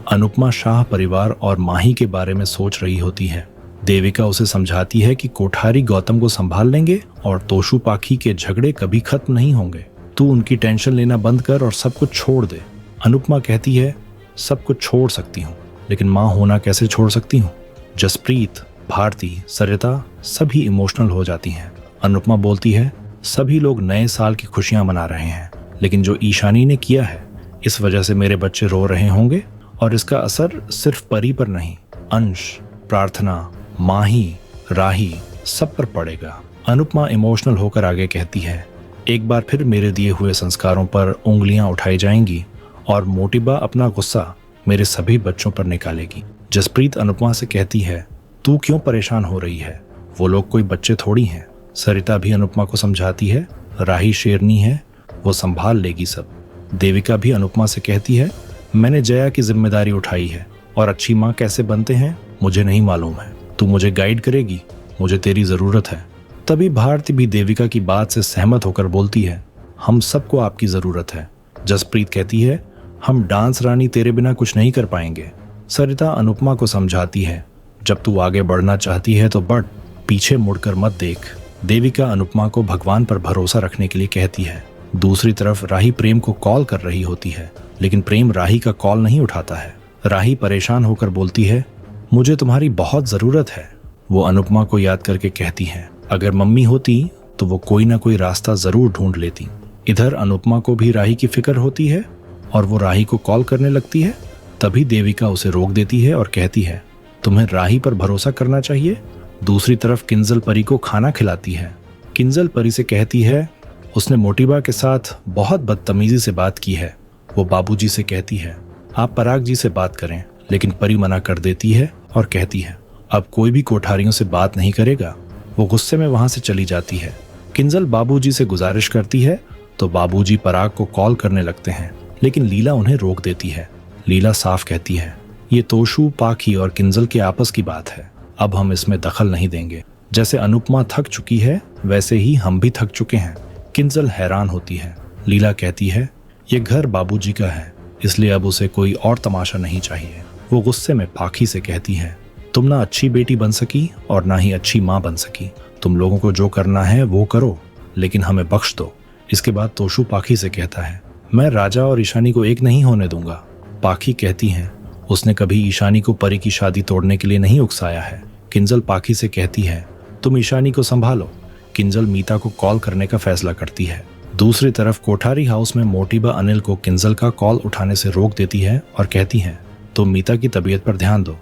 अनुपमा शाह परिवार और माही के बारे में सोच रही होती है। देविका उसे समझाती है कि कोठारी गौतम को संभाल लेंगे और तोशु पाखी के झगड़े कभी खत्म नहीं होंगे। तू उनकी टेंशन लेना बंद कर और सब कुछ छोड़ दे। अनुपमा कहती है, सब कुछ छोड़ सकती हूँ, लेकिन माँ होना कैसे छोड़ सकती हूँ। जसप्रीत, भारती, सरिता सभी इमोशनल हो जाती हैं। अनुपमा बोलती है, सभी लोग नए साल की खुशियां मना रहे हैं, लेकिन जो ईशानी ने किया है, इस वजह से मेरे बच्चे रो रहे होंगे और इसका असर सिर्फ परी पर नहीं, अंश, प्रार्थना, माही, राही सब पर पड़ेगा। अनुपमा इमोशनल होकर आगे कहती है, एक बार फिर मेरे दिए हुए संस्कारों पर उंगलियां उठाई जाएंगी और मोटिबा अपना गुस्सा मेरे सभी बच्चों पर निकालेगी। जसप्रीत अनुपमा से कहती है, तू क्यों परेशान हो रही है, वो लोग कोई बच्चे थोड़ी हैं। सरिता भी अनुपमा को समझाती है, राही शेरनी है, वो संभाल लेगी सब। देविका भी अनुपमा से कहती है, मैंने जया की जिम्मेदारी उठाई है और अच्छी माँ कैसे बनते हैं मुझे नहीं मालूम है, तू मुझे गाइड करेगी, मुझे तेरी जरूरत है। तभी भारती भी देविका की बात से सहमत होकर बोलती है, हम सबको आपकी जरूरत है। जसप्रीत कहती है, हम डांस रानी तेरे बिना कुछ नहीं कर पाएंगे। सरिता अनुपमा को समझाती है, जब तू आगे बढ़ना चाहती है तो बढ़, पीछे मुड़कर मत देख। देविका अनुपमा को भगवान पर भरोसा रखने के लिए कहती है। दूसरी तरफ राही प्रेम को कॉल कर रही होती है, लेकिन प्रेम राही का कॉल नहीं उठाता है। राही परेशान होकर बोलती है, मुझे तुम्हारी बहुत जरूरत है। वो अनुपमा को याद करके कहती है, अगर मम्मी होती तो वो कोई ना कोई रास्ता जरूर ढूंढ लेती। इधर अनुपमा को भी राही की फिक्र होती है और वो राही को कॉल करने लगती है। तभी देविका उसे रोक देती है और कहती है, तुम्हें राही पर भरोसा करना चाहिए। दूसरी तरफ किंजल परी को खाना खिलाती है। किंजल परी से कहती है, उसने मोटिबा के साथ बहुत बदतमीजी से बात की है। वो बाबूजी से कहती है, आप पराग जी से बात करें, लेकिन परी मना कर देती है और कहती है, अब कोई भी कोठारियों से बात नहीं करेगा। वो गुस्से में वहां से चली जाती है। किंजल बाबूजी से गुजारिश करती है तो बाबूजी पराग को कॉल करने लगते हैं, लेकिन लीला उन्हें रोक देती है। लीला साफ कहती है, ये तोशु, पाखी और किंजल के आपस की बात है, अब हम इसमें दखल नहीं देंगे। जैसे अनुपमा थक चुकी है वैसे ही हम भी थक चुके हैं। किंजल हैरान होती है। लीला कहती है, ये घर बाबूजी का है, इसलिए अब उसे कोई और तमाशा नहीं चाहिए। वो गुस्से में पाखी से कहती है, तुम ना अच्छी बेटी बन सकी और ना ही अच्छी माँ बन सकी। तुम लोगों को जो करना है वो करो, लेकिन हमें बख्श दो। इसके बाद तोशु पाखी से कहता है, मैं राजा और ईशानी को एक नहीं होने दूंगा। पाखी कहती है, उसने कभी ईशानी को परी की शादी तोड़ने के लिए नहीं उकसाया है। किंजल पाखी से कहती है, तुम ईशानी को संभालो। किंजल मीता को कॉल करने का फैसला करती है। दूसरी तरफ कोठारी हाउस में मोटिबा अनिल को किंजल का कॉल उठाने से रोक देती है और कहती है, तुम मीता की तबीयत पर ध्यान दो।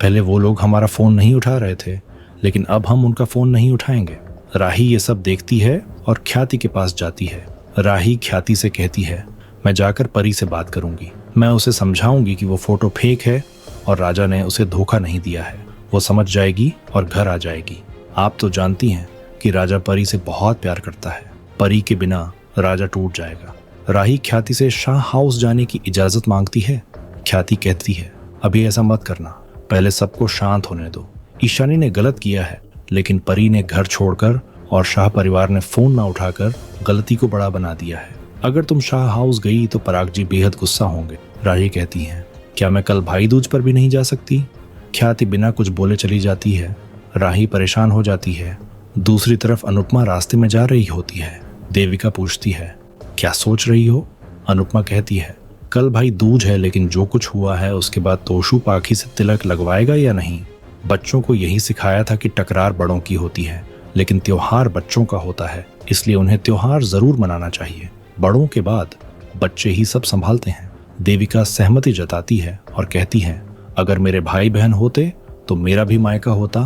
पहले वो लोग हमारा फोन नहीं उठा रहे थे, लेकिन अब हम उनका फोन नहीं उठाएंगे। राही ये सब देखती है और ख्याति के पास जाती है। राही ख्याति से कहती है, मैं जाकर परी से बात करूंगी, मैं उसे समझाऊंगी कि वो फोटो फेक है और राजा ने उसे धोखा नहीं दिया है। वो समझ जाएगी और घर आ जाएगी। आप तो जानती हैं कि राजा परी से बहुत प्यार करता है, परी के बिना राजा टूट जाएगा। राही ख्याति से शाह हाउस जाने की इजाजत मांगती है। ख्याति कहती है, अभी ऐसा मत करना, पहले सबको शांत होने दो। ईशानी ने गलत किया है, लेकिन परी ने घर छोड़कर और शाह परिवार ने फोन ना उठाकर गलती को बड़ा बना दिया है। अगर तुम शाह हाउस गई तो पराग जी बेहद गुस्सा होंगे। राही कहती है, क्या मैं कल भाई दूज पर भी नहीं जा सकती? ख्याति बिना कुछ बोले चली जाती है। राही परेशान हो जाती है। दूसरी तरफ अनुपमा रास्ते में जा रही होती है। देविका पूछती है, क्या सोच रही हो? अनुपमा कहती है, कल भाई दूज है, लेकिन जो कुछ हुआ है उसके बाद तोशु पाखी से तिलक लगवाएगा या नहीं? बच्चों को यही सिखाया था कि टकरार बड़ों की होती है, लेकिन त्योहार बच्चों का होता है, इसलिए उन्हें त्योहार जरूर मनाना चाहिए। बड़ों के बाद बच्चे ही सब संभालते हैं। देविका सहमति जताती है और कहती है, अगर मेरे भाई बहन होते तो मेरा भी मायका होता।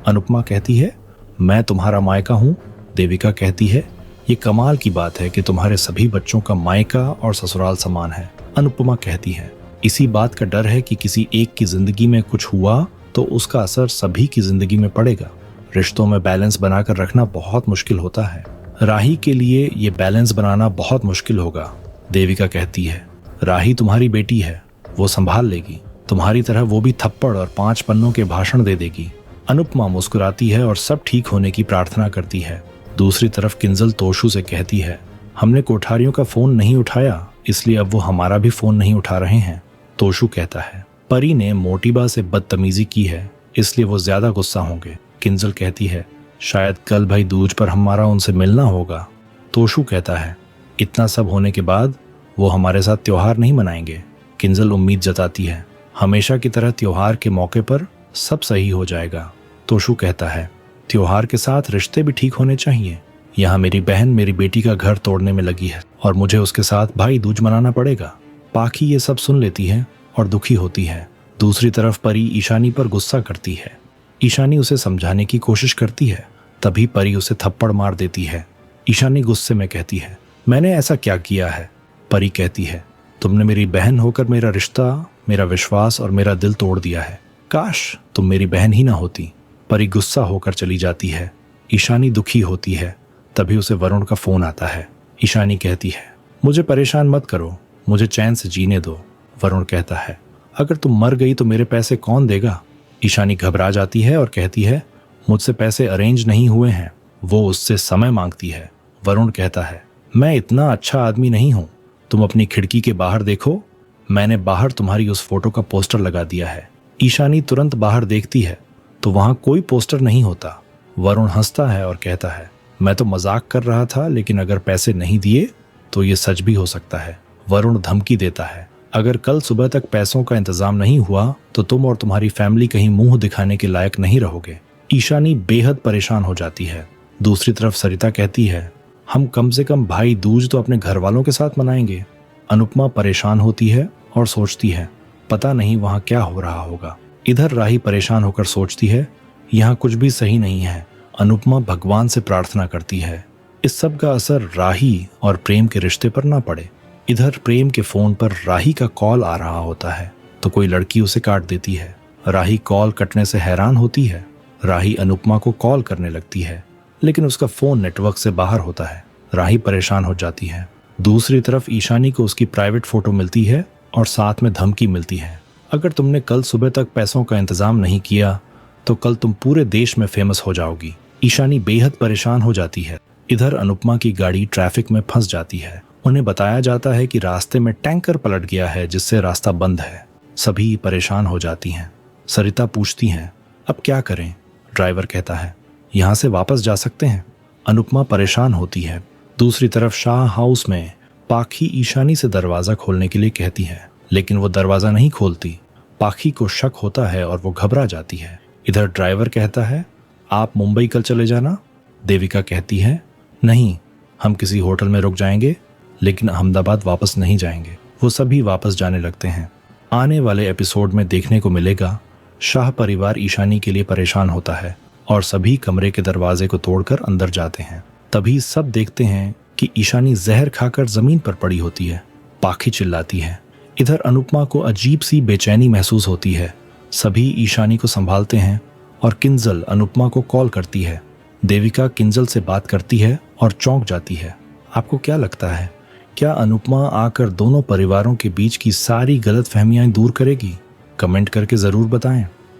अनुपमा कहती है, मैं तुम्हारा मायका हूँ। देविका कहती है, ये कमाल की बात है कि तुम्हारे सभी बच्चों का मायका और ससुराल समान है। अनुपमा कहती है, इसी बात का डर है कि किसी एक की जिंदगी में कुछ हुआ तो उसका असर सभी की जिंदगी में पड़ेगा। रिश्तों में बैलेंस बनाकर रखना बहुत मुश्किल होता है। राही के लिए ये बैलेंस बनाना बहुत मुश्किल होगा। देविका कहती है, राही तुम्हारी बेटी है, वो संभाल लेगी। तुम्हारी तरह वो भी थप्पड़ और 5 पन्नों के भाषण दे देगी। अनुपमा मुस्कुराती है और सब ठीक होने की प्रार्थना करती है। दूसरी तरफ किंजल तोशु से कहती है, हमने कोठारियों का फोन नहीं उठाया, इसलिए अब वो हमारा भी फोन नहीं उठा रहे हैं। तोशु कहता है, परी ने मोटिबा से बदतमीजी की है, इसलिए वो ज्यादा गुस्सा होंगे। किंजल कहती है, शायद कल भाई दूज पर हमारा उनसे मिलना होगा। तोशु कहता है, इतना सब होने के बाद वो हमारे साथ त्योहार नहीं मनाएंगे। किंजल उम्मीद जताती है, हमेशा की तरह त्योहार के मौके पर सब सही हो जाएगा। तोशु कहता है, त्योहार के साथ रिश्ते भी ठीक होने चाहिए। यहाँ मेरी बहन मेरी बेटी का घर तोड़ने में लगी है और मुझे उसके साथ भाई दूज मनाना पड़ेगा। पाखी ये सब सुन लेती है और दुखी होती है। दूसरी तरफ परी ईशानी पर गुस्सा करती है। ईशानी उसे समझाने की कोशिश करती है, तभी परी उसे थप्पड़ मार देती है। ईशानी गुस्से में कहती है, मैंने ऐसा क्या किया है? परी कहती है, तुमने मेरी बहन होकर मेरा रिश्ता, मेरा विश्वास और मेरा दिल तोड़ दिया है। काश तुम मेरी बहन ही ना होती। परी गुस्सा होकर चली जाती है। ईशानी दुखी होती है। तभी उसे वरुण का फोन आता है। ईशानी कहती है, मुझे परेशान मत करो, मुझे चैन से जीने दो। वरुण कहता है, अगर तुम मर गई तो मेरे पैसे कौन देगा? ईशानी घबरा जाती है और कहती है, मुझसे पैसे अरेंज नहीं हुए हैं। वो उससे समय मांगती है। वरुण कहता है, मैं इतना अच्छा आदमी नहीं हूं। तुम अपनी खिड़की के बाहर देखो, मैंने बाहर तुम्हारी उस फोटो का पोस्टर लगा दिया है। ईशानी तुरंत बाहर देखती है तो वहां कोई पोस्टर नहीं होता। वरुण हंसता है और कहता है, मैं तो मजाक कर रहा था, लेकिन अगर पैसे नहीं दिए तो ये सच भी हो सकता है। वरुण धमकी देता है, अगर कल सुबह तक पैसों का इंतजाम नहीं हुआ तो तुम और तुम्हारी फैमिली कहीं मुंह दिखाने के लायक नहीं रहोगे। ईशानी बेहद परेशान हो जाती है। दूसरी तरफ सरिता कहती है, हम कम से कम भाई दूज तो अपने घर वालों के साथ मनाएंगे। अनुपमा परेशान होती है और सोचती है, पता नहीं वहां क्या हो रहा होगा। इधर राही परेशान होकर सोचती है, यहाँ कुछ भी सही नहीं है। अनुपमा भगवान से प्रार्थना करती है इस सब का असर राही और प्रेम के रिश्ते पर ना पड़े। इधर प्रेम के फोन पर राही का कॉल आ रहा होता है तो कोई लड़की उसे काट देती है। राही कॉल कटने से हैरान होती है। राही अनुपमा को कॉल करने लगती है, लेकिन उसका फोन नेटवर्क से बाहर होता है। राही परेशान हो जाती है। दूसरी तरफ ईशानी को उसकी प्राइवेट फोटो मिलती है और साथ में धमकी मिलती है, अगर तुमने कल सुबह तक पैसों का इंतजाम नहीं किया तो कल तुम पूरे देश में फेमस हो जाओगी। ईशानी बेहद परेशान हो जाती है। इधर अनुपमा की गाड़ी ट्रैफिक में फंस जाती है। उन्हें बताया जाता है कि रास्ते में टैंकर पलट गया है, जिससे रास्ता बंद है। सभी परेशान हो जाती हैं। सरिता पूछती हैं, अब क्या करें? ड्राइवर कहता है, यहाँ से वापस जा सकते हैं। अनुपमा परेशान होती है। दूसरी तरफ शाह हाउस में पाखी ईशानी से दरवाजा खोलने के लिए कहती है, लेकिन वो दरवाजा नहीं खोलती। पाखी को शक होता है और वो घबरा जाती है। इधर ड्राइवर कहता है, आप मुंबई कल चले जाना। देविका कहती है, नहीं, हम किसी होटल में रुक जाएंगे, लेकिन अहमदाबाद वापस नहीं जाएंगे। वो सभी वापस जाने लगते हैं। आने वाले एपिसोड में देखने को मिलेगा शाह परिवार ईशानी के लिए परेशान होता है और सभी कमरे के दरवाजे को तोड़कर अंदर जाते हैं। तभी सब देखते हैं कि ईशानी जहर खाकर जमीन पर पड़ी होती है। पाखी चिल्लाती है। इधर अनुपमा को अजीब सी बेचैनी महसूस होती है। सभी ईशानी को संभालते हैं और किंजल अनुपमा को कॉल करती है। देविका किंजल से बात करती है और चौंक जाती है। आपको क्या लगता है, क्या अनुपमा आकर दोनों परिवारों के बीच की सारी गलतफहमियां दूर करेगी? कमेंट करके जरूर बताएं।